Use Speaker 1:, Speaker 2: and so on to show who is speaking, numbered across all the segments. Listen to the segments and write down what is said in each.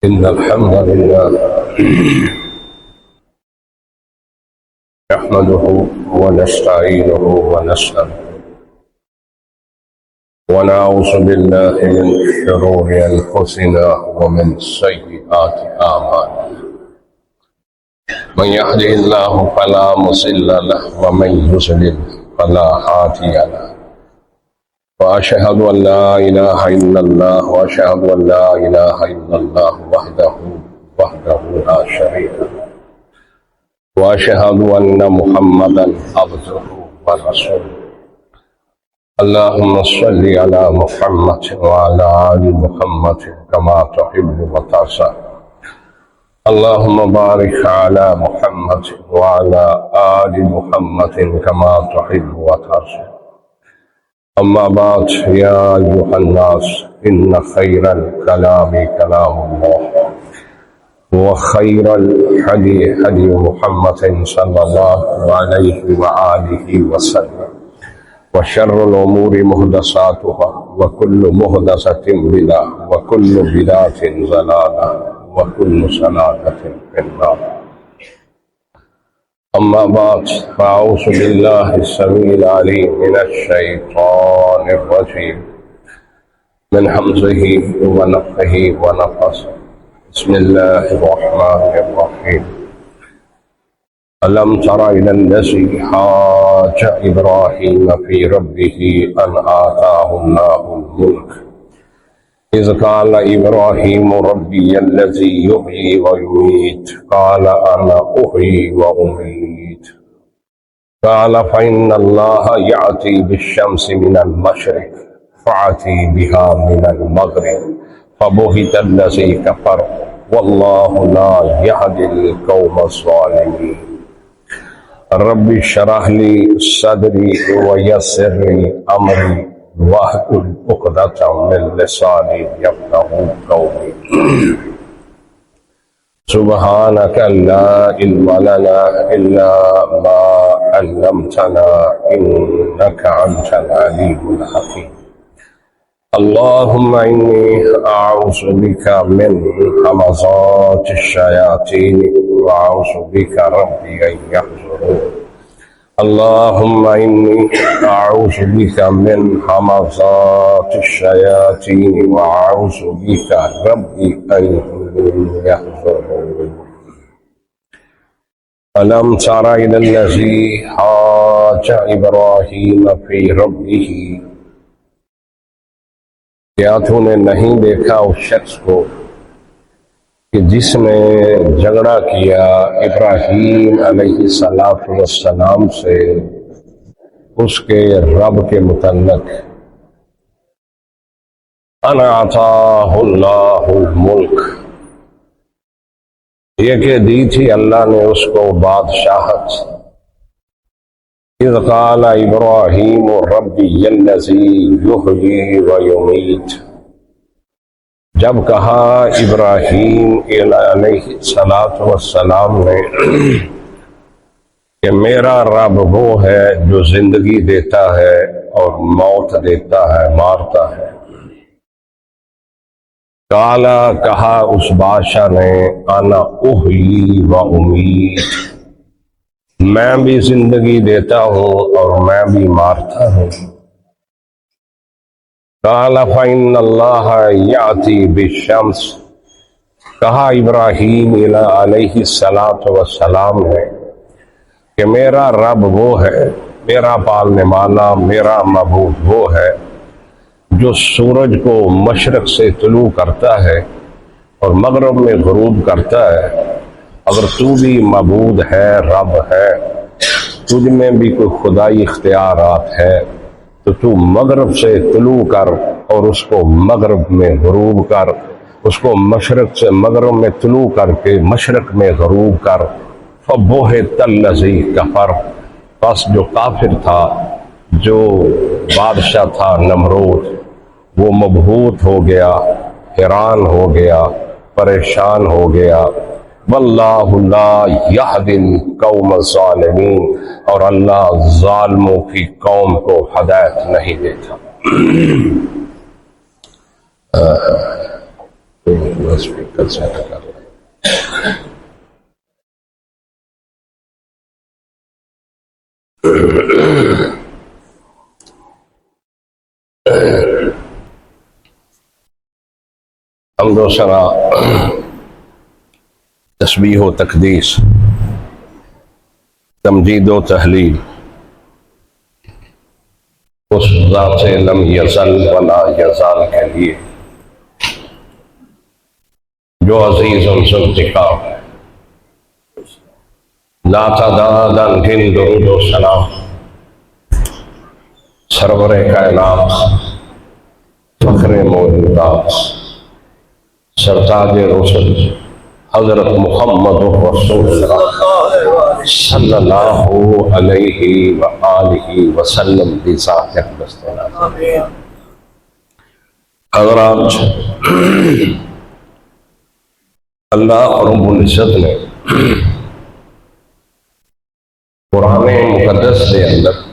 Speaker 1: إن الحمد لله نحمده ونستعينه ونستغفره ونعوذ بالله من شرور أنفسنا ومن سيئات أعمالنا من يهده الله فلا مضل له ومن يضلل فلا هادي له وأشهد أن لا إله إلا الله وأشهد أن لا إله إلا الله وحده لا شريك له وأشهد أن محمدا عبده ورسوله اللهم صل على محمد وعلى آل محمد كما تحب وترضى اللهم بارك على محمد وعلى آل محمد كما تحب وترضى أما بعد يا أيها الناس إن خير الكلام كلام الله وخير الهدي هدي محمد صلى الله عليه وآله وسلم وشر الأمور محدثاتها وكل محدثة بدعة وكل بدعة ضلالة وكل ضلالة في النار أما بعد فأعوذ بالله السميع العليم من الشيطان الرجيم من همزه ونفخه ونفثه بسم الله الرحمن الرحيم ألم تر إلى الذي حاج إبراهيم في ربه أن آتاه الله الملك إذ قال إبراهيم ربي الذي يحيي ويميت قال أنا أحيي وأميت قال فإن الله يأتي بالشمس من المشرق فأتي بها من المغرب فبهت الذي كفر والله لا يهدي القوم الظالمين رب اشرح لي صدري ويسر لي أمري واحلل عقدة من لساني يفقهوا قولي سبحانك لا علم لنا إلا ما علمتنا إنك أنت العليم الحكيم اللهم إني أعوذ بك من همزات الشياطين وأعوذ بك ربي أن يحضرون اللهم إني أعوذ بك من همزات الشياطين وأعوذ بك ربي أن يحضرون ألم تر إلى الذي حاج إبراهيم في ربه کیا تو نے نہیں دیکھا اس شخص کو کہ جس نے جھگڑا کیا ابراہیم علیہ السلام سے اس کے رب کے متعلق ان آتاہ اللہ الملک یہ کہ دی تھی اللہ نے اس کو بادشاہت اذ قال ابراہیم ربی الذی یحیی ویمیت جب کہا ابراہیم علیہ السلام نے کہ میرا رب وہ ہے جو زندگی دیتا ہے اور موت دیتا ہے مارتا ہے کالا کہا اس بادشاہ نے انا احیی و امیت میں بھی زندگی دیتا ہوں اور میں بھی مارتا ہوں قال فإن اللہ یأتی بالشمس کہا ابراہیم علیہ السلام نے کہ میرا رب وہ ہے میرا پالنے والا میرا معبود وہ ہے جو سورج کو مشرق سے طلوع کرتا ہے اور مغرب میں غروب کرتا ہے اگر تو بھی معبود ہے رب ہے تجھ میں بھی کوئی خدائی اختیارات ہے تو مغرب سے طلوع کر اور اس کو مغرب میں غروب کر اس کو مشرق سے مغرب میں طلوع کر کے مشرق میں غروب کر فبہت الذی کفر پس جو کافر تھا جو بادشاہ تھا نمرود وہ مبہوت ہو گیا حیران ہو گیا پریشان ہو گیا واللہ لا یہدی القوم الظالمین اور اللہ ظالموں کی قوم کو ہدایت نہیں دیتا اسپیکر سے لگا حمد و ثنا، تسبیح و تقدیس، تمجید و تحلیل اس ذات سے لم یزل ولا یزال کے لیے جو عزیز ذوالانتقام ہے، لا تعداد ان درود و سلام سرور کائنات، فخر موجودات، سرتاج رسل حضرت محمد رسول اللہ صلی اللہ علیہ وآلہ وسلم کی ذات اقدس تعالی۔ حضرات، اللہ رب العزت نے قرآن مقدس کے اندر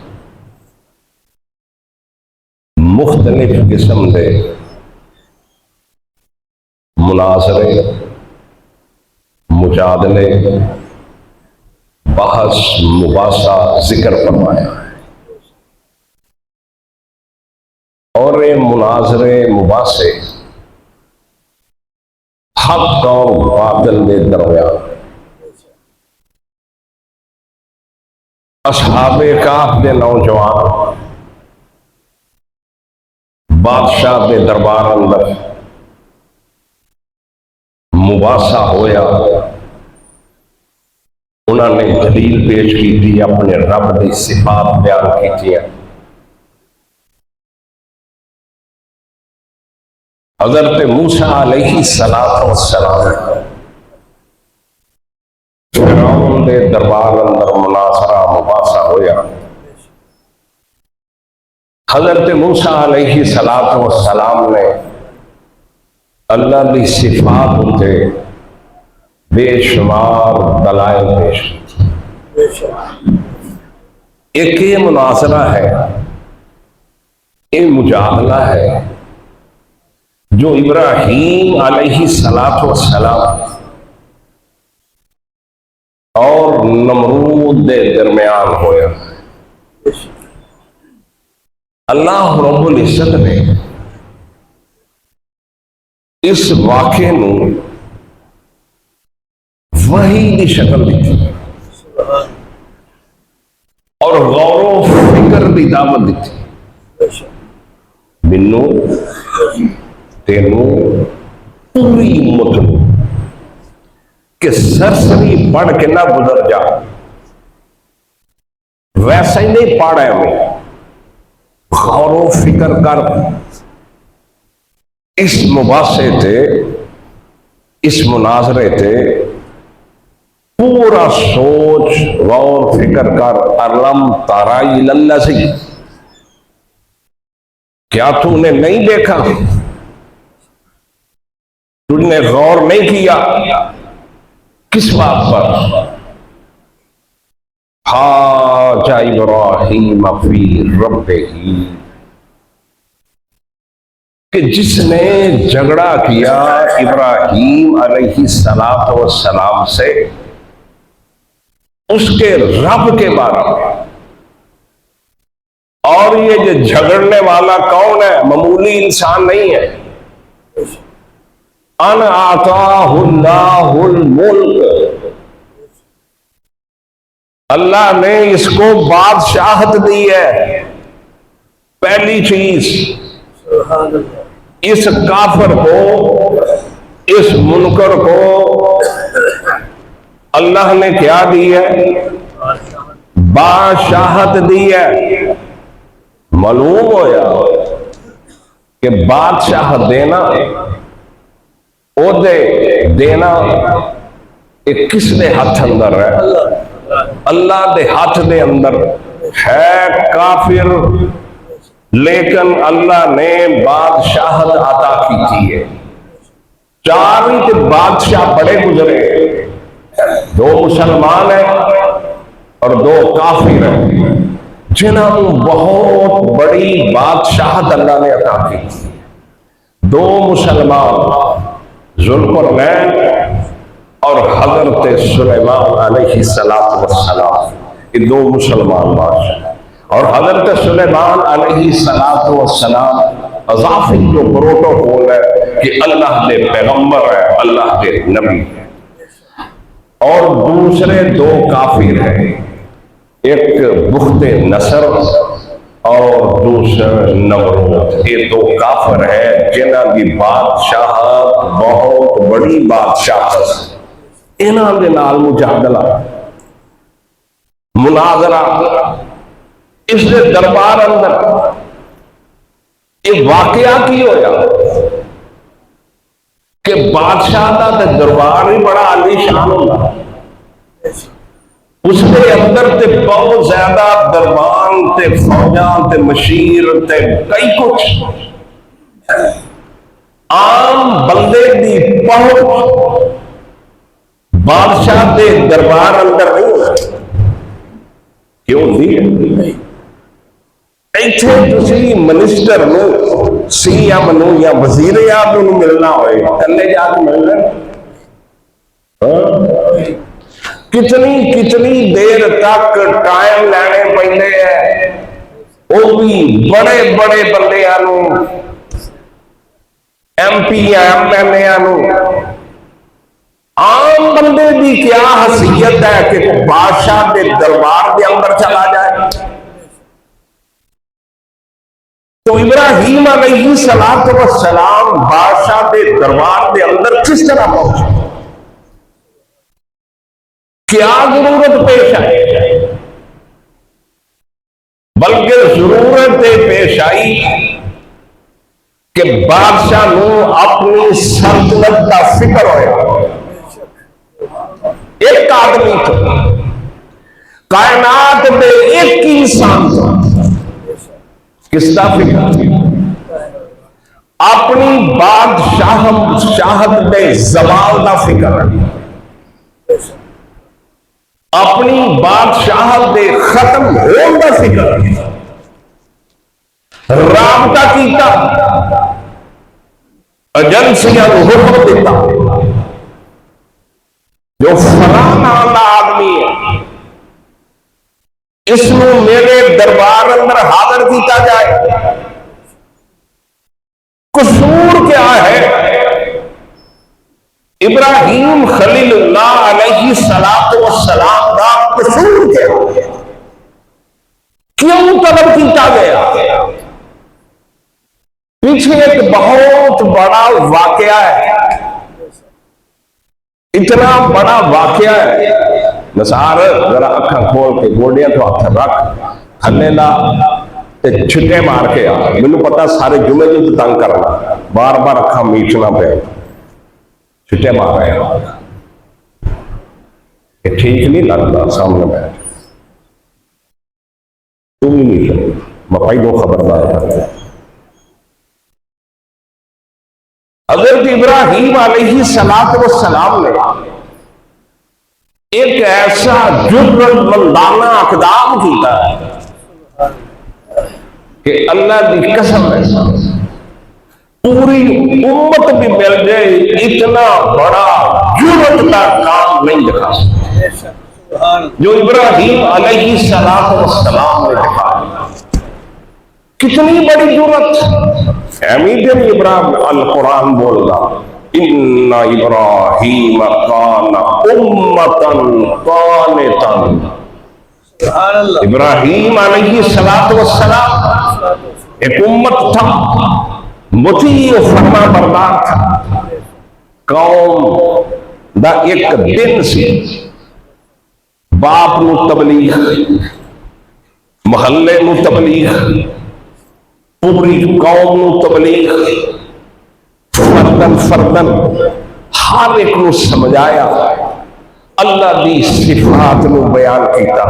Speaker 1: مختلف قسم کے مناظرے، مجادلے، بحث، مباحثہ ذکر فرمایا ہے، اور یہ مناظرے، مباحثے حق اور باطل کے درمیان اصحاب کہف کے نوجوان بادشاہ کے دربار اندر مباحثہ ہویا، انہوں نے دلیل پیش کی تھی، اپنے رب کی صفات بیان کی تھی۔ حضرت موسیٰ علیہ السلام فرعون دے دربار اندر مناظرہ، مباحثہ ہویا۔ حضرت موسیٰ علیہ السلام نے اللہ کی صفات ہوتے بے شمار دلائل پیش کی۔ ایک یہ مناظرہ ہے، یہ مجادلہ ہے جو ابراہیم علیہ السلام اور نمرود کے درمیان ہویا۔ اللہ رب العزت نے اس واقعے نو وحی کی شکل دیتی اور غور و فکر کی دعوت دیتی۔ منو تینو پوری امت نو کہ سرسری پڑھ کے نہ گزر جا، ویسا ہی نہیں پڑھا ہے، ہمیں غور و فکر کر، اس مباحثے تے، اس مناظرے تے پورا سوچ غور فکر کر۔ علم تری الی الذی، کیا تو نے نہیں دیکھا، تو نے غور نہیں کیا کس بات پر؟ حاج ابراہیم فی ربہ، کہ جس نے جھگڑا کیا ابراہیم علیہ السلام سے اس کے رب کے بارے میں۔ اور یہ جو جھگڑنے والا کون ہے؟ معمولی انسان نہیں ہے۔ ان آتاہ اللہ الملک، اللہ نے اس کو بادشاہت دی ہے۔ پہلی چیز، اس کافر کو، اس منکر کو اللہ نے کیا دی ہے؟ بادشاہت دی ہے۔ معلوم ہویا کہ بادشاہ دینا، عہدے دینا، یہ کس دے ہاتھ اندر ہے؟ اللہ دے ہاتھ دے اندر ہے۔ کافر لیکن اللہ نے بادشاہت عطا کی تھی ہے۔ چار ہی بادشاہ بڑے گزرے، دو مسلمان ہیں اور دو کافر ہیں، جنہوں بہت بڑی بادشاہت اللہ نے عطا کی تھی۔ دو مسلمان ذوالقرنین اور حضرت سلیمان علیہ السلام، یہ دو مسلمان بادشاہ، اور حضرت سلیمان علیہ السلام اضافی جو پروٹوکول ہے کہ اللہ کے پیغمبر ہے، اللہ کے نبی ہے، اور دوسرے دو کافر ہیں، ایک بخت نصر اور دوسرا نمرود، یہ دو کافر ہیں جنہاں کی بادشاہت بہت بڑی بادشاہت، انہاں دے نال مجادلہ مناظرہ اس دے دربار اندر یہ واقعہ کی ہویا کہ بادشاہ دا تے دربار ہی بڑا عالی شان ہوتا، اس کے اندر تے بہت زیادہ دربان تے فوجاں تے مشیر تے کئی کچھ، عام بندے دی پہنچ بادشاہ دے دربار اندر نہیں ہوتا، کیوں دی ایتھے تسی منسٹر نو، سی ایم نو یا وزیر اعظم نو ملنا ہوئے کلے جا کے ملنا، کتنی دیر تک ٹائم لینے پہلے ہیں، وہ بھی بڑے بڑے بندے نو، M P M L A نو، عام بندے دی کیا حیثیت ہے کہ بادشاہ دے دربار دے اندر چلا جائے؟ تو ابراہیم علیہ السلام بادشاہ دے دربار دے اندر کس طرح پہنچے؟ کیا ضرورت پیش آئی؟ بلکہ ضرورت پیش آئی کہ بادشاہ نو اپنی سلطنت کا فکر ہویا، ایک آدمی تو کائنات میں ایک ہی انسان تو کس کا فکر؟ اپنی بادشاہت میں زوال کا فکر، اپنی بادشاہت دے ختم ہونے کا فکر، رابطہ کیتا، ایجنسیاں حکم دیتا جو فلاں نام کا آدمی ہے اس میں میرے دربار اندر حاضر کیتا جائے۔ قصور کیا ہے؟ ابراہیم خلیل اللہ علیہ السلام کا قصور کیا ہے؟ کیوں طلب کیتا گیا؟ پیچھے ایک بہت بڑا واقعہ ہے، اتنا بڑا واقعہ ہے، نثار ذرا اکھاں کھول کے گوڈیاں تو ہاتھ رکھ تھلے لا تے چھٹے مار کے آ، مینوں پتا سارے جمعے جو تنگ کرنا، بار بار اکھاں میچنا پہ چھٹے مار رہے ہیں، یہ ٹھیک نہیں لگتا سامنے بیٹھ، تم ہی نہیں لگتا، میں پہلو خبردار کرتا ہوں۔ حضرت ابراہیم علیہ السلام نے ایک ایسا جرأت مندانہ اقدام کیتا ہے کہ اللہ کی قسم ہے پوری امت بھی مل جائے اتنا بڑا جرأت کا کام نہیں دکھا سکتا جو ابراہیم علیہ السلام نے دکھایا۔ کتنی بڑی جرأت، امیدن ابراہیم القرآن بول رہا، ان ابراہیم کان امتا قانتا، ابراہیم علیہ السلام ایک امت تھا، مطیع و فرما بردار تھا، قوم دا ایک دن سی، باپ نو تبلیغ، محلے نو تبلیغ، پوری قوم نو تبلیغ، فردن ہر ایک نو سمجھایا، اللہ دی صفات نو بیان کیتا،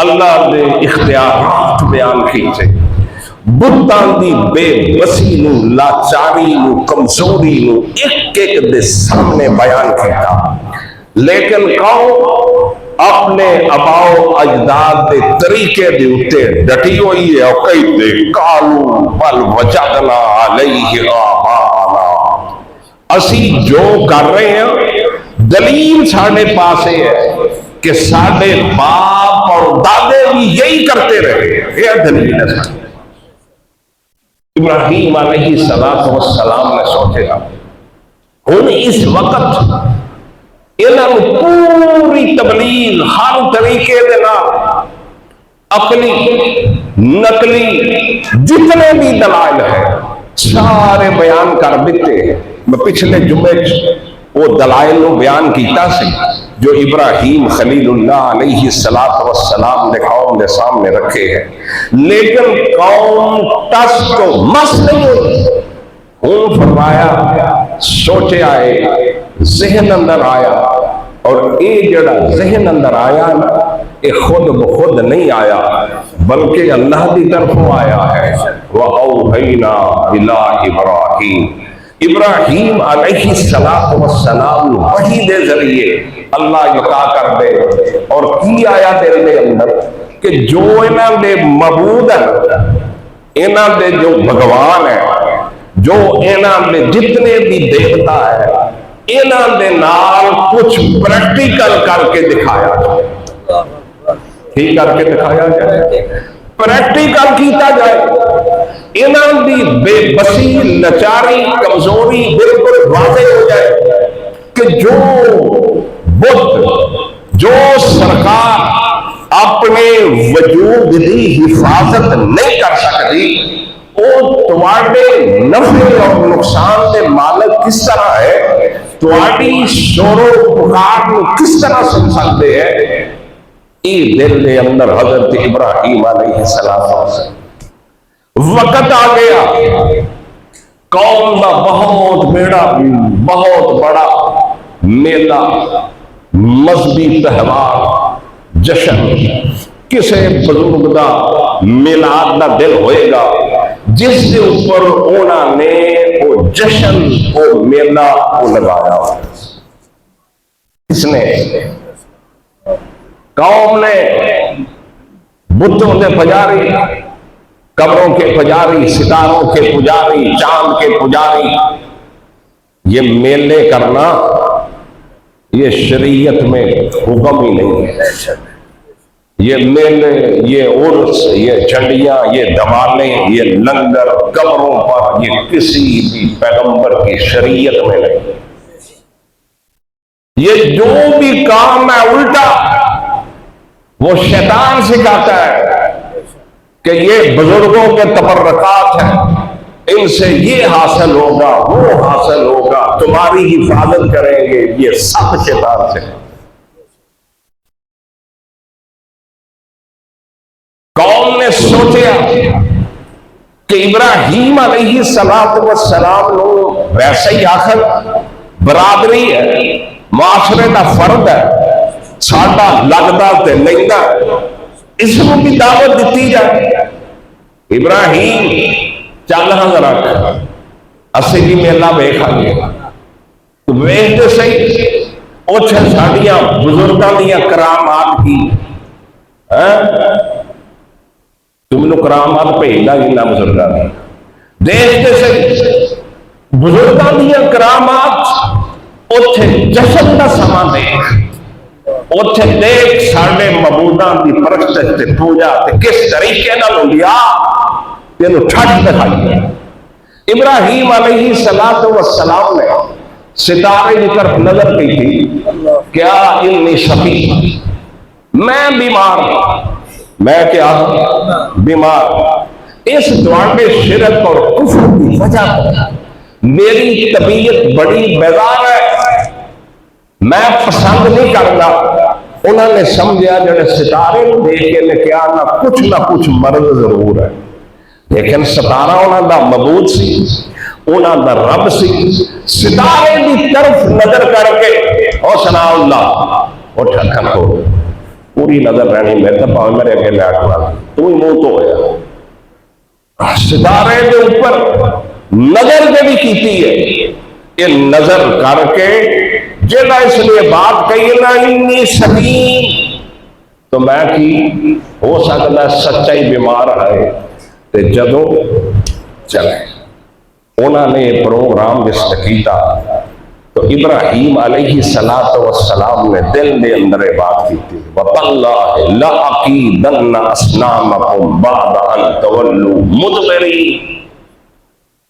Speaker 1: اللہ دے اختیارات بیان کیتے، بتاں دی بے بسی نو، لاچاری نو، کمزوری نو ایک ایک دے سامنے بیان کیتا، لیکن قوم اپنے اباؤ اجداد دے طریقے دے اتے ڈٹی ہوئی ہے، اور کئی دے کالو بل وجدنا علیہ آباءنا، اسی جو کر رہے ہیں دلیل ساڑھے پاس ہے کہ ساڑھے باپ اور دادے بھی یہی کرتے رہے. یہ دلیل ہے. ابراہیم علیہ السلام نے سوچا ہن اس وقت انہوں پوری تبلیغ ہر طریقے دے نال عقلی نقلی جتنے بھی دلائل ہیں سارے بیان کر دیتے ہیں. میں پچھلے جمعے وہ دلائل نو بیان کیتا سی جو ابراہیم خلیل اللہ علیہ السلام نے قوم کے سامنے رکھے ہیں، لیکن قوم ٹس تو مس نہیں ہوئی. ہوں فرمایا سوچے آئے ذہن اندر آیا، اور یہ جڑا ذہن اندر آیا نا یہ خود بخود نہیں آیا بلکہ اللہ کی طرفوں آیا ہے. وَأَوْحَيْنَا إِلَىٰ إِبْرَاهِيمَ ابراہیم علیہ السلام وحی دے ذریعے اللہ یقا کر دے. اور کی آیا دل دے اندر کہ جو انہاں دے معبود ہیں، انہاں دے جو بھگوان ہیں، جو انہاں دے جتنے بھی دیوتا ہے، انہاں دے نال کچھ پریکٹیکل کر کے دکھایا جائے. ٹھیک کر کے دکھایا جائے، پریکٹیکل کیتا جائے. انہاں دی بے بسی لچاری کمزوری بالکل واضح ہو جائے کہ جو بت جو سرکار اپنے وجود دی حفاظت نہیں کر سکتی، وہ تواڈے نفع اور نقصان دے مالک کس طرح ہے، تواڈی شور و پکار کو کس طرح سن سکتے ہیں. یہ دل دے اندر حضرت ابراہیم علیہ السلام وقت آ گیا قوم کا بہت بڑا میلہ، مذہبی تہوار، جشن، کسے بزرگ دا میلاد دا دل ہوئے گا جس کے اوپر انہوں نے وہ جشن وہ میلہ وہ لگایا. اس نے قوم نے بتوں کے پجاری، قبروں کے پجاری، ستاروں کے پجاری، چاند کے پجاری، یہ میلے کرنا یہ شریعت میں حکم ہی نہیں ہے. یہ میلے، یہ عرس، یہ جھنڈیاں، یہ دھمالے، یہ لنگر قبروں پر یہ کسی بھی پیغمبر کی شریعت میں نہیں. یہ جو بھی کام ہے الٹا وہ شیطان سکھاتا ہے کہ یہ بزرگوں کے تبرکات ہیں، ان سے یہ حاصل ہوگا وہ حاصل ہوگا، تمہاری حفاظت کریں گے. یہ سب شیطان سے. قوم نے سوچا کہ ابراہیم علیہ السلام نو ویسے ہی آخر برادری ہے، معاشرے کا فرد ہے، ساڈا لگتا تے لینا، اس کو بھی دعوت دیتی جائے. ابراہیم چل ہاں رکھ اسی بھی میلہ ویکھاں گے. ویکھتے صحیح اوتھے ساڈیاں بزرگاں دیاں کرامات کی تم نے کرامات بھیجدا جنہ بزرگاں دی دیکھتے صحیح بزرگاں دیاں کرامات. اوتھے جشن دا سماں دیکھ، اوتھے دیکھ ساڈے معبوداں دی پرستش تے پوجا تے کس طریقے نال ہوندی آ تینوں ٹھٹ دکھائی. ابراہیم علیہ السلام نے ستارے کی طرف نظر کی تھی، کیا انی شفیع، میں بیمار، میں کیا بیمار. اس دوانڈے شرک اور کفر کی وجہ میری طبیعت بڑی بیزار ہے، میں پسند نہیں کرتا. انہوں نے سمجھا جڑے ستارے دیکھ کے نے کیا نہ کچھ مرض ضرور ہے، لیکن ستارہ انہوں دا معبود سی، انہوں دا رب سی. ستارے کی طرف نظر کر کے او سنا اللہ اٹھ اکھن کو پوری نظر رہنی، میں تو پاؤں میرے اگے لے آٹھوا تو ہی منہ تو ہویا. ستارے کے اوپر نظر بھی کیتی ہے، یہ نظر کر کے جیڑا اس لیے بات کہی نا انی سقیم، تو میں کی ہو سکتا سچا ہی بیمار ہے. تے جدوں چلے انہوں نے پروگرام جس نے کیتا تو ابراہیم علیہ السلام نے دل دے اندر بات کی تھی وَتَاللَّهِ لَأَعْقِيدَنَّ أَصْنَامَكُمْ بَعْدَ أَن تَوَلُّوا مُدْبِرِينَ،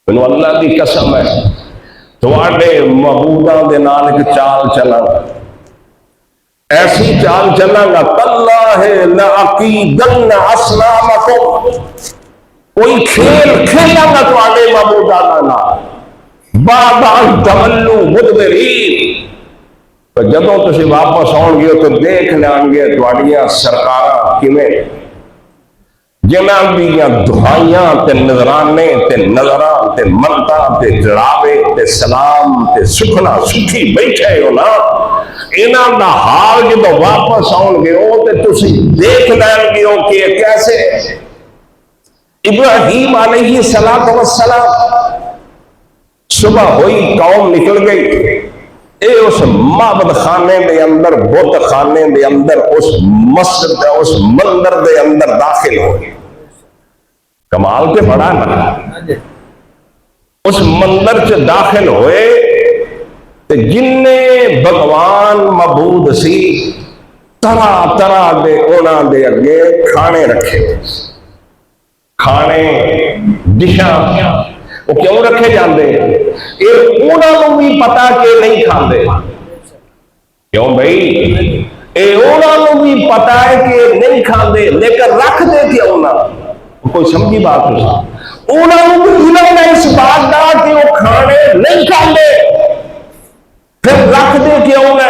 Speaker 1: انہوں اللہ کی قسم ہے تواڈے معبوداں دے نال ایک چال چلاں گا، ایسی چال چلاں گا تَاللَّهِ لَأَعْقِيدَنَّ أَصْنَامَكُمْ، کوئی کھیل کھیلاں گا تواڈے معبوداں نال بعد ان تولوا مدبرین، تو جدوں تسی واپس آؤ گے تو دیکھ لیں گے تواڈیاں سرکاراں کیویں جنہاں دیاں دعائیاں تے نظرانے تے نظراں تے منتاں تے جڑاوے تے سلام تے سکھنا سکھی بیٹھے ہو نا، انہاں دا حال جدوں واپس آؤ گے او تے تسی دیکھ لیں گے کہ کیسے ابراہیم علیہ السلام صبح ہوئی قوم نکل گئی، اے اس معبد خانے دے اندر بت خانے دے اندر اس مسجد اس مندر دے اندر داخل ہوئے، کمال تے بڑا نا، اس مندر چ داخل ہوئے تے جننے بھگوان معبود سی طرح طرح دے انہاں دے اگے کھانے رکھے، کھانے ڈشاں وہ کیوں رکھے جاندے یہ انہوں بھی پتا کہ نہیں کھاندے، کیوں بھائی یہ انہوں بھی پتا ہے کہ نہیں کھاندے لیکن رکھ دے کیوں نہ، کوئی سمجھی بات نہیں، انہوں بھی علم ہے اس بات دا کہ وہ کھانے نہیں کھاندے، پھر رکھ دے کیوں نہ،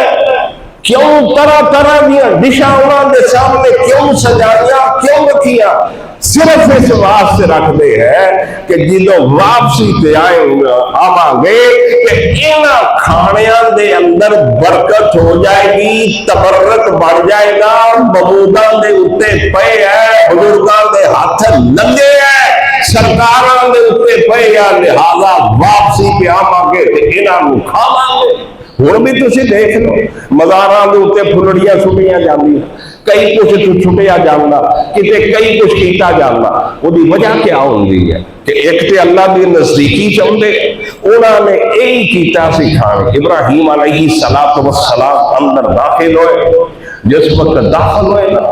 Speaker 1: کیوں طرح طرح دیا ڈشاں انہوں دے سامنے کیوں سجائیاں کیوں رکھیاں، صرف اس واسطے رکھ دے ہے کہ جدوں واپسی تے آواں گے کہ انہاں کھانیاں دے اندر برکت ہو جائے گی، تبرک بڑھ جائے گا، معبوداں دے اوتے پئے ہے، بزرگاں دے ہاتھ لگے ہے، سرکاراں دے اوتے پئے ہے، لہذا واپسی پہ آواں گے تے انہاں نوں کھاواں گے۔ ہن بھی تسی دیکھ لو مزاراں دے اوتے پھلڑیاں سٹیاں جاندیاں، کئی کچھ چھٹیا جانا، کتے کئی کچھ کیتا جانا، وہ دی وجہ کیا ہوندی ہے کہ ایک تے اللہ دی نزدیکی چاہندے، انہوں نے یہی کیتا سکھانے۔ ابراہیم علیہ السلام اندر داخل ہوئے، جس وقت داخل ہوئے نا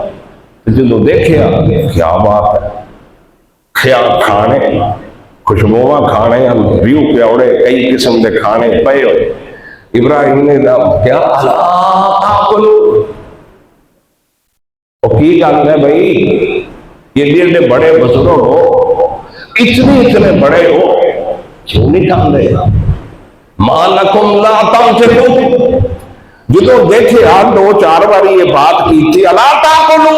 Speaker 1: جدو دیکھیا کیا بات ہے، خیال کھانے خوشبواں کھانے ریو پیوڑے کئی قسم دے کھانے پے ہوئے، ابراہیم نے کیا تاکلو، اور کی گل ہے بھائی یہ دل بڑے بزرگ ہو اتنے بڑے ہو کیوں نہیں کھاندے، ما لکم لا تنطقون، جدو دیکھے آپ دو چار باری یہ بات کی تھی الا تاکلو،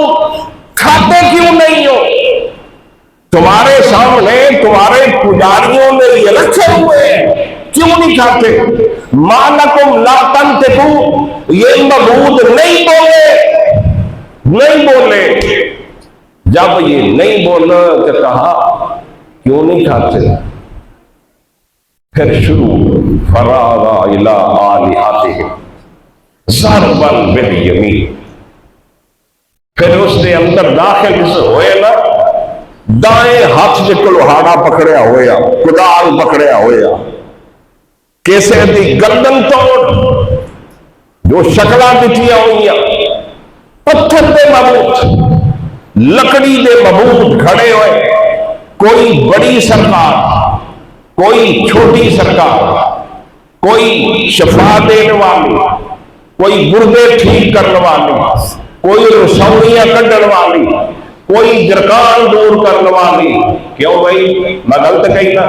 Speaker 1: کھاتے کیوں نہیں ہو، تمہارے سامنے تمہارے پجاریوں نے یہ رکھے ہوئے ہیں کیوں نہیں کھاتے، ما لکم لا تنطقون، یہ معبود نہیں بولے، جب یہ نہیں بولا تو کہا کیوں نہیں کھاتے، پھر شروع فراغ الی آلہتہم ضربا بالیمین، پھر اس نے اندر داخل ہوئے نا، دائیں ہاتھ سے کلہاڑا پکڑیا ہویا، کدال پکڑیا ہویا، کیسے دی گردن توڑ، جو شکلاں دتیاں ہوئیاں، پتھر دے معبود، لکڑی دے معبود کھڑے ہوئے، کوئی بڑی سرکار، کوئی چھوٹی سرکار، کوئی شفا دینے والی، کوئی گردے ٹھیک کرنے والی، کوئی رسولیاں کڈن والی، کوئی جرکان دور کرنے والی، کیوں بھائی میں غلط کہی نا،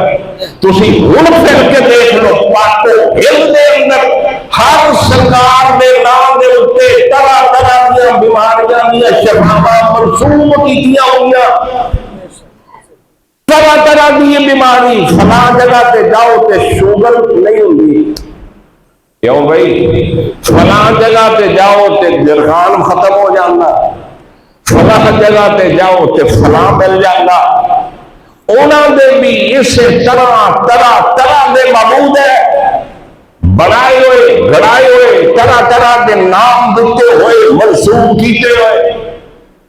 Speaker 1: تسی ہن پھر کے دیکھ لو پاکو ہل دے اندر ہر سرکار دے نام دے اوتے طرح طرح دیا بیماریاں دیا شفاواں مرسوم کیتیاں ہوئیاں، طرح طرح دی بیماری، فلاں جگہ تے جاؤ تے شوگر نہیں ہوندی، کیوں بھائی فلاں جگہ تے جاؤ تے جرخان ختم ہو جانا، فلاں جگہ تے جاؤ تے فلاں مل جانا، انہوں دے بھی اس طرح طرح طرح دے معبود ہے، بنائے ہوئے گھڑائے ہوئے طرح طرح دے نام دیتے ہوئے منسوب کیتے ہوئے،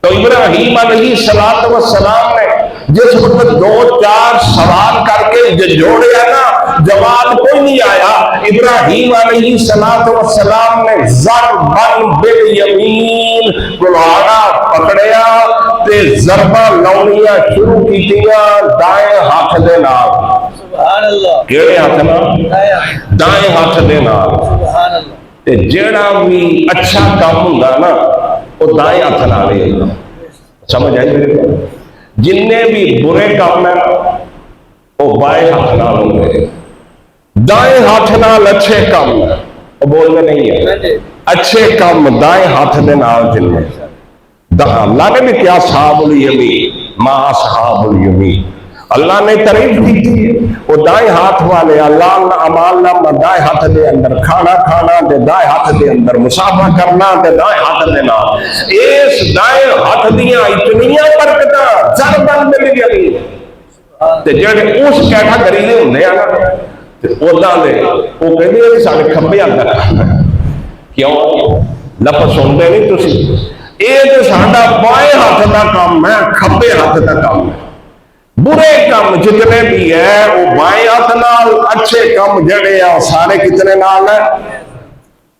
Speaker 1: تو ابراہیم علیہ السلام نے جس وقت 2-4 سوال کر کے جوڑیا نا، جواب کوئی نہیں آیا، ابراہیم علیہ السلام نے ضربن بالیمین کلہاڑا پکڑیا تے ضربہ لاؤنیاں شروع کیتیاں دائیں ہاتھ دے نال۔ سبحان اللہ۔ کیڑے ہاتھ نال؟ دائیں ہاتھ دے نال۔ سبحان اللہ۔ تے جیڑا بھی اچھا کام ہوندا نا وہ دائیں ہاتھ نال ہی ہوندا۔ سمجھ آئی میرے کو؟ جننے بھی برے کام ہیں وہ بائیں ہاتھ نال ہوندے، دائیں ہاتھ نال اچھے کام وہ بولنے نہیں ہے، اچھے کام دائیں ہاتھ دے نال جننے۔ اللہ نے بھی کیا صحاب الیمین ما اصحاب الیمین، اللہ نے تعریف کی تھی وہ دائیں ہاتھ والے، اللہ امال نامہ دائیں ہاتھ دے اندر، کھانا کھانا دے دائیں ہاتھ دے اندر، مسافہ کرنا دے دائیں ہاتھ دے نال۔ اس دائیں ہاتھ دیاں اتنیاں برکتاں ضربن بالیمین تے جڑے اس کیٹاگری دے ہوندے ہیں نا تے اوہداں دے وہ کہندے ہیں ساڈے کھبے ہاتھ دا کام ہے۔ کیوں؟ لفظ سنتے نہیں تسی؟ یہ تو ساڈا بائیں ہاتھ دا کام ہے، کھبے ہاتھ دا کام ہے۔ برے کام جتنے بھی ہے وہ بائیں ہاتھ نال، اچھے کام جڑے ہیں سارے کتنے نال ہے؟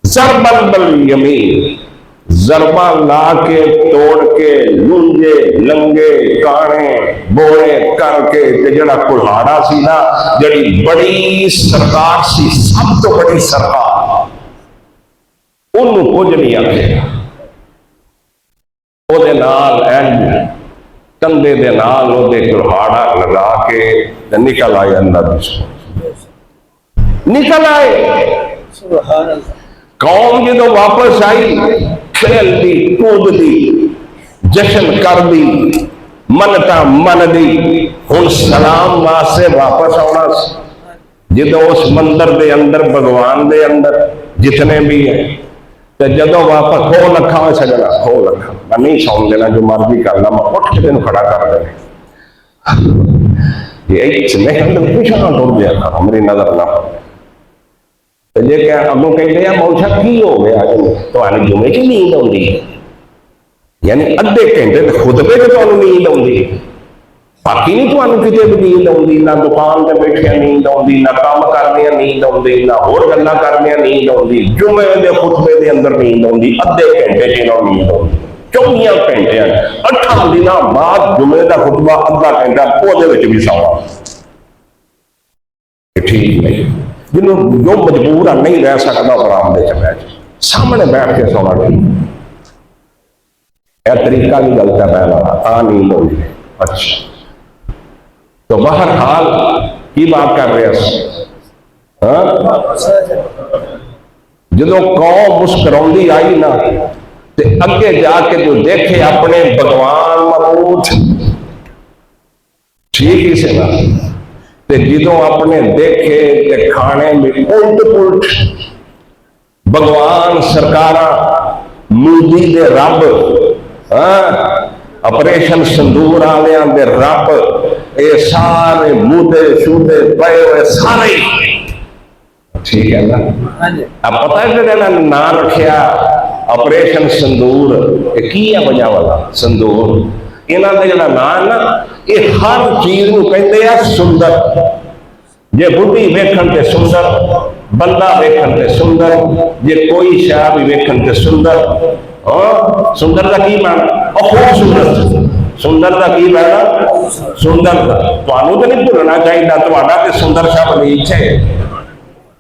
Speaker 1: ضربن بالیمین، ضربہ لا کے توڑ کے لنجے لنگے کانے بوڑے کر کے جڑا کلہاڑا سی نا، جڑی بڑی سرکار سی، سب تو بڑی سرکار، انہوں کچھ نہیں آکھے، او دے نال اینج کندھے دے نال او دے کلہاڑا لگا کے نکل آئے اندر نکل آئے۔ سبحان اللہ۔ قوم جدو واپس آئی کھیل دی کود دی جشن کر دی منتا من دی، ہن سلام واسطے واپس آنا جدو اس مندر دے اندر بھگوان دے اندر جتنے بھی ہیں تو جدو واپس کھو لکھا میں سجنا کھو لکھا میں نہیں سون دینا جو مرضی کرنا، میں اٹھ کے دن کھڑا کر دینا یہ ایک نہیں اندر پیچھا نہ ٹوٹ گیا تھا ہماری نظر نہ تو یہ کہ اگوں کہتے ہیں موشا کی ہو گیا تو آنے جمعے کی نیند ہوندی ہے، یعنی ادھے گھنٹے خطبے کے تو نیند ہوندی ہے، باقی نہیں تو آنے کتے بھی نیند ہوندی، نہ دکان تے بیٹھے نیند ہوندی، نہ کام کرنے نیند ہوندی، نہ اور گلا کرنے نیند ہوندی، جمعے دے خطبے دے اندر نیند ہوندی، ادھے گھنٹے جنہوں نیند ہوندی، 24 گھنٹے 8 دنوں بعد جمعے دا خطبہ ادھا گھنٹہ وہ دے وچ بھی سونا ٹھیک نہیں، جنہوں جو مجبور نہیں رہ سکتا برآمدے چ بیٹھ سامنے بیٹھ کے سونا ٹھیک، یہ طریقہ بھی غلط ہے پہلا نیند ہوندی۔ اچھا تو بہرحال کی بات کر رہے ہیں جدو قوم مسکراؤندی آئی نا تے اگے جا کے جو دیکھے اپنے بھگوان معبود ٹھیک ہی سے نا تے جدو اپنے دیکھے تے کھانے میں الٹ پلٹ بھگوان سرکارہ مودی دے رب آپریشن سندور آلیاں دے رب اے سارے مودے شودے پائے ہوئے سارے ٹھیک ہے نا۔ اب پتہ ہے کہ نام رکھیا آپریشن سندور کی ہے وجہ والا سندور انہاں دا جڑا نام نا یہ ہر چیز نو کہندے ہیں سندر، جے بڈھی ویکھن تے سندر، بندہ ویکھن تے سندر، جے کوئی شے بھی ویکھن تے سندر، سندر کا کی مانا خوبصورت، سندر کا کی مانا سندر کا، تو آنو تو نہیں بھولنا چاہیے تو آنا تے سندر شاہ بلیچ ہے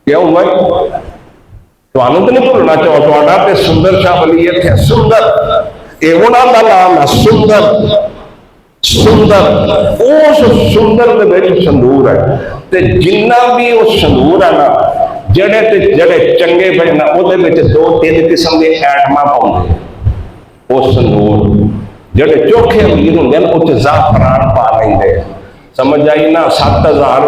Speaker 1: کیوں بھائی تو آنو تو نہیں بھولنا چاہو تو آنا تے سندر شاہ بلیچ ہے سندر اے انہاں دا نام ہے سندر، سندر اس سندر دے وچ سندور ہے تے جنہ بھی اس سندور ہے نا جڑے چنگے بجنا وہ دے وچ 2-3 قسم دے ایٹما پاؤندے وہ سندور، جڑے چوکھے امیر ہوندے ہیں وہ زعفران پا لیندے، سمجھ آئی نا 7000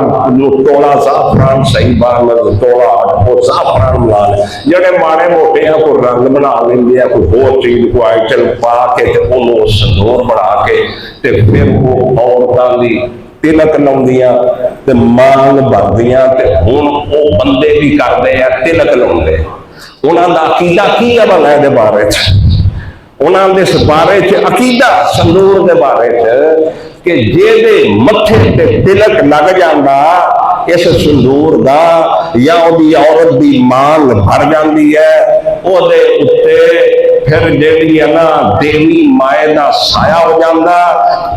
Speaker 1: توڑا زعفران صحیح بار توڑا وہ زعفران ملا لے، جڑے ماڑے موٹے ہیں کوئی رنگ بنا لیندے ہیں کوئی اور چیز کو آئٹل پا کے تے انہوں سندور بنا کے تے پھر وہ عورتاں دی تلک لاؤندیاں تے مانگ بھردیاں تے ہن وہ بندے بھی کردے ہیں تلک لاؤندے، انہاں دا عقیدہ کی ہے بھلا دے بارے چ، انہاں دے بارے چ عقیدہ سندور دے بارے چ کہ جیدے متھے تے تلک لگ جاندا اس سندور دا یا دی عورت دی مانگ بھر جاندی ہے او دے اتے پھر جیڑی ہے نا دیوی مائے دا سایہ ہو جاندا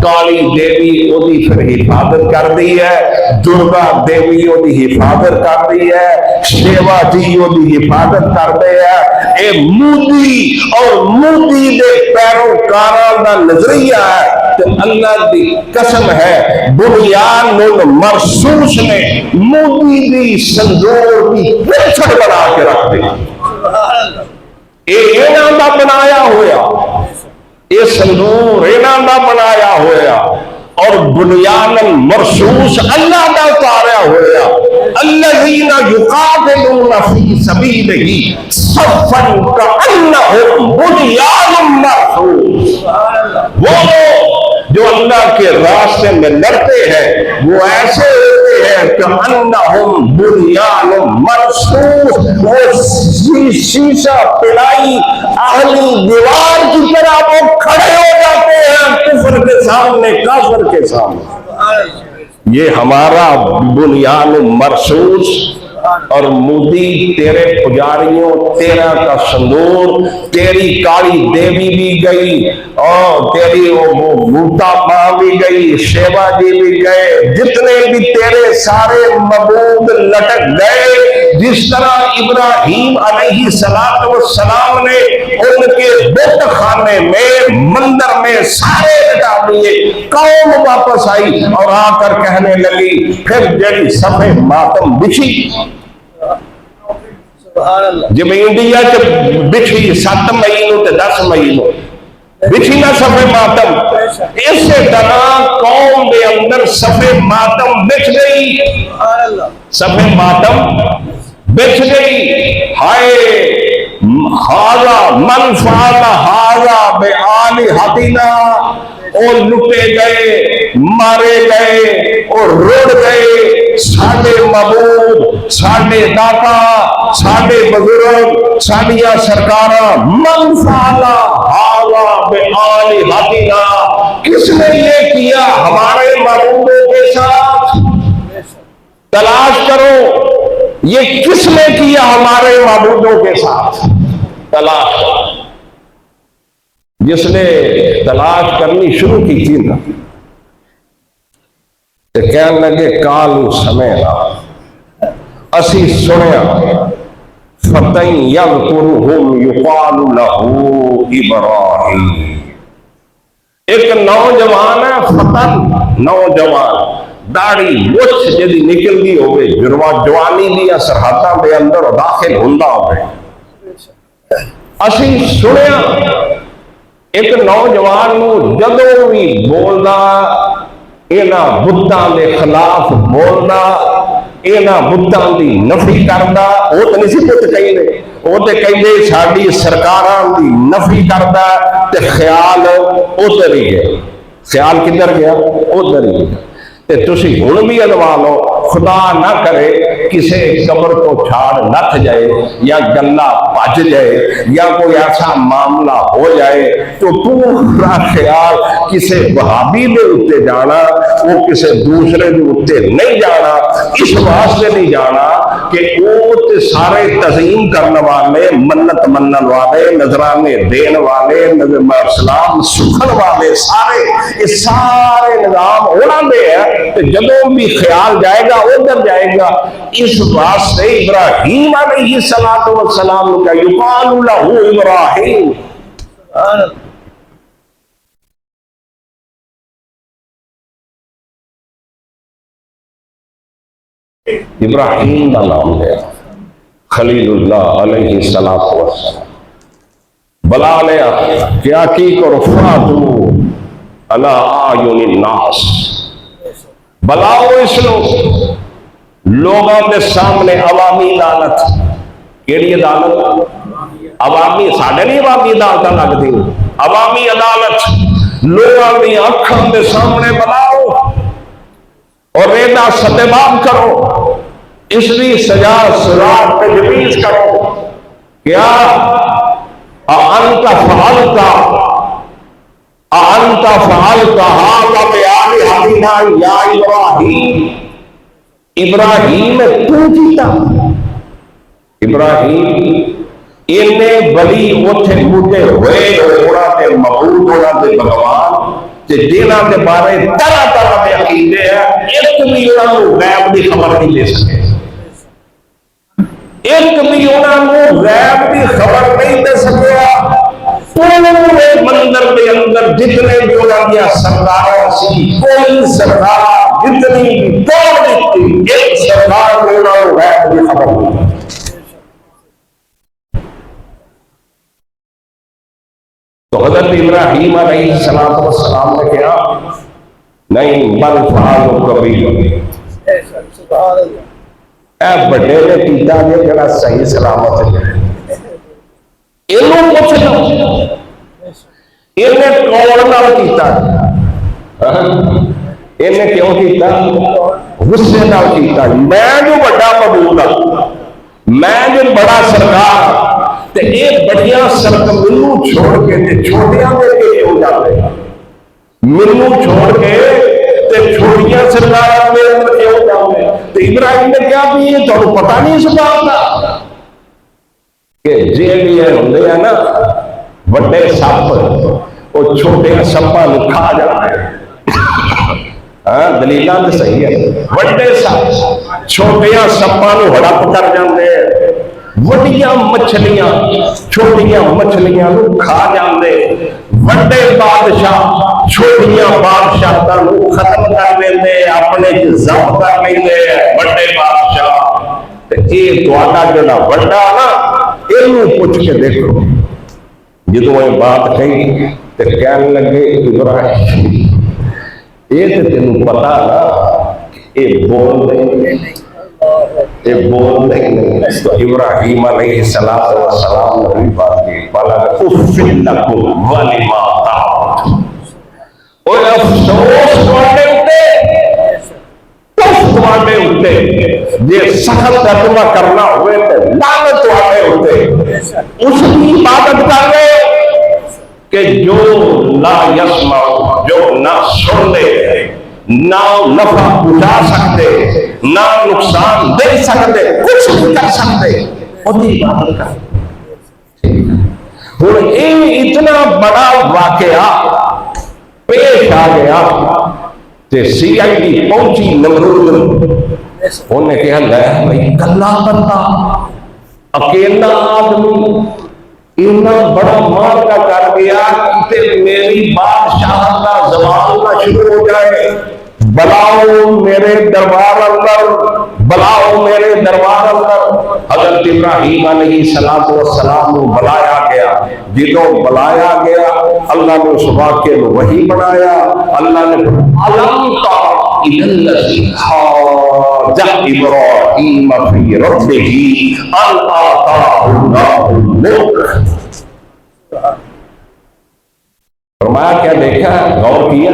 Speaker 1: کالی دیوی او دی پھر حفاظت کر دی ہے درگا دیوی او دی حفاظت کر دی ہے شیوا جی او دی حفاظت کر دے ہے اے مودی اور مودی دے پیروکاراں دا نظریہ ہے تو اللہ دی قسم ہے بنیان مرسوس نے مودی دی سندور دی پچھڑ بنا کے رکھ دی انہاں دا بنایا ہویا یہ سندور انہاں دا بنایا ہویا اور بنیان مرسوس اللہ دا اتاریا ہویا الذین یقاتلون فی سبیلہ صفا کأنہم بنیان مرسوس وہ جو اللہ کے راستے میں لڑتے ہیں وہ ایسے ہوتے ہیں کأنہم بنیان مرصوص وہ شیشہ پلائی اہلی دیوار کی طرح وہ کھڑے ہو جاتے ہیں کفر کے سامنے کافر کے سامنے یہ ہمارا بنیان مرصوص اور مودی تیرے پجاریوں تیرا کا سندور تیری کالی دیوی بھی گئی اور تیری وہ موتا ماں بھی گئی شیوا جی بھی گئے جتنے بھی تیرے سارے معبود لٹک گئے جس طرح ابراہیم علیہ السلام نے ان کے بت خانے میں مندر میں سارے لٹا دیے قوم واپس آئی اور آ کر کہنے لگی پھر جڑی صفحے ماتم بچھی جب انڈیا بچھی 7 مئی نو تے 10 مئی نو بچھی نہ صفحے ماتم اسی طرح قوم دے اندر صفحے ماتم بچھ گئی صفحے ماتم بچھ گئی ہائے ہاذا من فعل ہاذا بآلہتنا اور لٹے گئے مارے گئے اور روڑ گئے ساڑھے معبود ساڑھے داتا ساڑھے بزرگ ساڑھیا سرکارہ من فعل ہاذا بآلہتنا کس نے یہ کیا ہمارے معبودوں کے ساتھ تلاش کرو یہ کس نے کیا ہمارے معبودوں کے ساتھ تلاش کرو جس نے تلاش کرنی شروع کی تھی نا تو کہنے لگے کالو سمینا اسی سنیا فتن یذکرہم یقال لہو ابراہیم ایک نوجوان ہے فتن نوجوان داڑھی مچھ جدی نکل گئی ہوئے جوانی دیا سرحداں دے اندر داخل ہوندا ہوئے اسی سنیا ایک نوجوان نو جدوں بھی بولدا انہاں بتاں دے خلاف بولدا انہاں بتاں دی نفی کردا او تے نہیں سی بت کہندے او تے کہندے ساڈی سرکاراں دی نفی کردا تے خیال ادھر ہی گیا خیال کدھر گیا ادھر ہی گیا تے تسی ہن بھی انوا لو خدا نہ کرے کسے قبر کو چھاڑ نت جائے یا گلہ بچ جائے یا کوئی ایسا معاملہ ہو جائے تو پورا خیال کسے وہابی دے اتے جانا وہ کسے دوسرے دے اتے نہیں جانا اس واسطے نہیں جانا کہ وہ تے سارے تزئین کرنے والے منت منن والے نظرانے دین والے اسلام سکھن والے سارے اس سارے نظام ہونا دے ہے تو جدوں بھی خیال جائے گا ادھر جائے گا اس واسطے ابراہیم علیہ السلام کا یقال لہو ابراہیم ابراہیم کا نام ہے خلیل اللہ علیہ السلام بلا لیا کیا کی کرو فاتو علی اعین الناس بلاؤ اس لوگوں کے سامنے عوامی عدالت کیڑی عدالت عوامی ساڈے نہیں عوامی عدالت لگتی عوامی عدالت لوگوں کی اکھاں کے سامنے بلاؤ اور ریدا ستباب کرو اس کی سزا سزا تجویز کرو کیا انت فعلت انت فعلت هذا بآلهتنا یا ابراہیم، ابراہیم تو کیتا؟ ابراہیم انہیں بلی اتھے بوٹے ہوئے ہونا تے معبود ہونا تے بھگوان تے دینا تے بارے طرح طرح دے عقیدے ہیں، ایک بھی انہاں کو غیب دی خبر نہیں دے سکے، ایک بھی انہاں کو غیب دی خبر نہیں دے سکیا۔ پورے مندر کے اندر جتنے بھی انہاں دیا سردار سی، کوئی سردار جتنی بھی توڑ دیتی، ایک سردار کو انہاں کو غیب دی خبر نہیں۔ تو حضرت ابراہیم علیہ السلام نے کہا نہیں، بل فعلوا کبیر، اے بڑے نے کیتا جے جڑا صحیح سلامت ہے، اینوں پوچھ لو انہیں کون نال کیتا، انہیں کیوں کیتا؟ غصے نال کیتا، میں جو بڑا مبعوث ہاں، میں جو بڑا سردار تے اے بڑیاں سرک منو چھوڑ کے تے چھوٹیاں دے کے کیوں جاتے، منو چھوڑ کے تے چھوٹیاں سرداراں دے اندر کیوں جاتے؟ تے ابراہیم نے کہا بھی یہ تو پتہ نہیں اس بات کا کہ جیڑی ہوندے ہیں نا بڑے سپ وہ چھوٹے سپاں نوں کھا جاتے ہیں۔ ہاں دلیلاں تے صحیح ہے، بڑے سپ چھوٹیاں سپاں نوں ہڑپ کر جاندے ہیں، وڈیاں مچھلیاں چھوٹیاں مچھلیاں نوں کھا جاندے، وڈے بادشاہ چھوٹیاں بادشاہتاں نوں ختم کر دیندے، اپنے ضبط کر لیندے بڑے بادشاہ۔ تے اے تہاڈا جڑا بڑا نا اینوں پوچھ کے دیکھو، جدوں یہ بات کہی تے کہنے لگے ابراہیم یہ تے تینوں پتا نا یہ بول نہیں، یہ بول نہیں۔ تو ابراہیم علیہ السلام نے بھی بات کی، قال اف لکم ولما تعبدون، اور افسوس تواڈے اوتے، کف تواڈے اوتے، جے سخت ترجمہ کرنا ہوئے تے لعنت تواڈے اوتے، اس کی عبادت کر رہے کہ جو لا یسمع، جو نہ سن دے، نہ نفع پہنچا سکتے، نہ نقصان دے سکتے، کچھ نہیں کر سکتے، وہی عبادت کر۔ اور یہ اتنا بڑا واقعہ پیش آ گیا کہ سی آئی ڈی پہنچی نمرود، انہوں نے کہا لے بھائی کلا بندہ، اکیلا آدمی اتنا بڑا مار کا کر گیا کہ میری بادشاہ کا زوال نہ شروع ہو جائے، بلاؤ میرے دربار اندر، بلاؤ میرے دربار اندر۔ حضرت ابراہیم علیہ السلام کو بلایا گیا، جدوں بلایا گیا اللہ نے اس واقعے کو وحی بنایا، اللہ نے علم تر الی الذی حاج ابراہیم فی ربہ ان آتاہ اللہ الملک۔ فرمایا کیا دیکھا، غور کیا،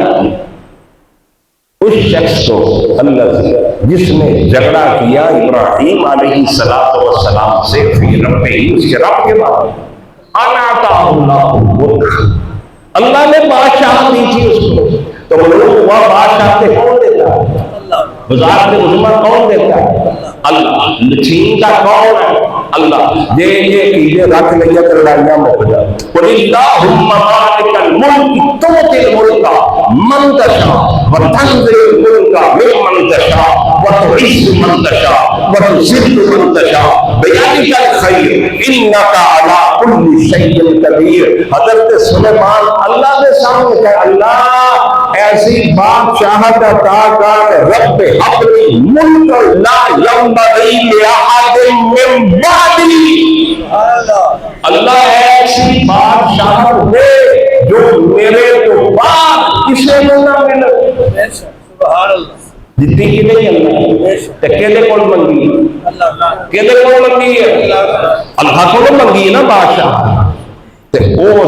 Speaker 1: اس شخص کو اللہ جس نے جھگڑا کیا ابراہیم علیہ السلام سے فی ربہ، اس کے رب کے بعد، ان آتاہ اللہ الملک، اللہ نے بادشاہ دی تھی اس کو، تو ملوک ہوا بادشاہ سے کون دیتا ہے؟ وزارت عظمیٰ کون دیتا ہے؟ اللہ۔ چھینتا کون ہے؟ اللہ۔ یہ چیزیں رکھ لیا کر لائیاں مک جا۔ قُلِ اللَّهُمَّ مَالِكَ الْمُلْكِ تُؤْتِي الْمُلْكَ مَن تَشَاءُ وَتَنزِعُ الْمُلْكَ مِمَّن تَشَاءُ وَتُعِزُّ مَن تَشَاءُ وَتُذِلُّ مَن تَشَاءُ بِيَدِكَ الْخَيْرُ إِنَّكَ عَلَىٰ كُلِّ شَيْءٍ قَدِيرٌ۔ حضرت سلیمان اللہ کے سامنے کہ اللہ ایسی بادشاہت عطا کر، رب حب لی ملک لا ينبغی لأحد من بعدی، اللہ ایسی بادشاہت دے جو میرے تو بعد کسے نہ ملے۔ سبحان اللہ۔ جتنی کی نہیں اللہ تے کہدے کول منگی، کہدے کول منگی ہے؟ اللہ کو منگی ہے نا بادشاہ تے او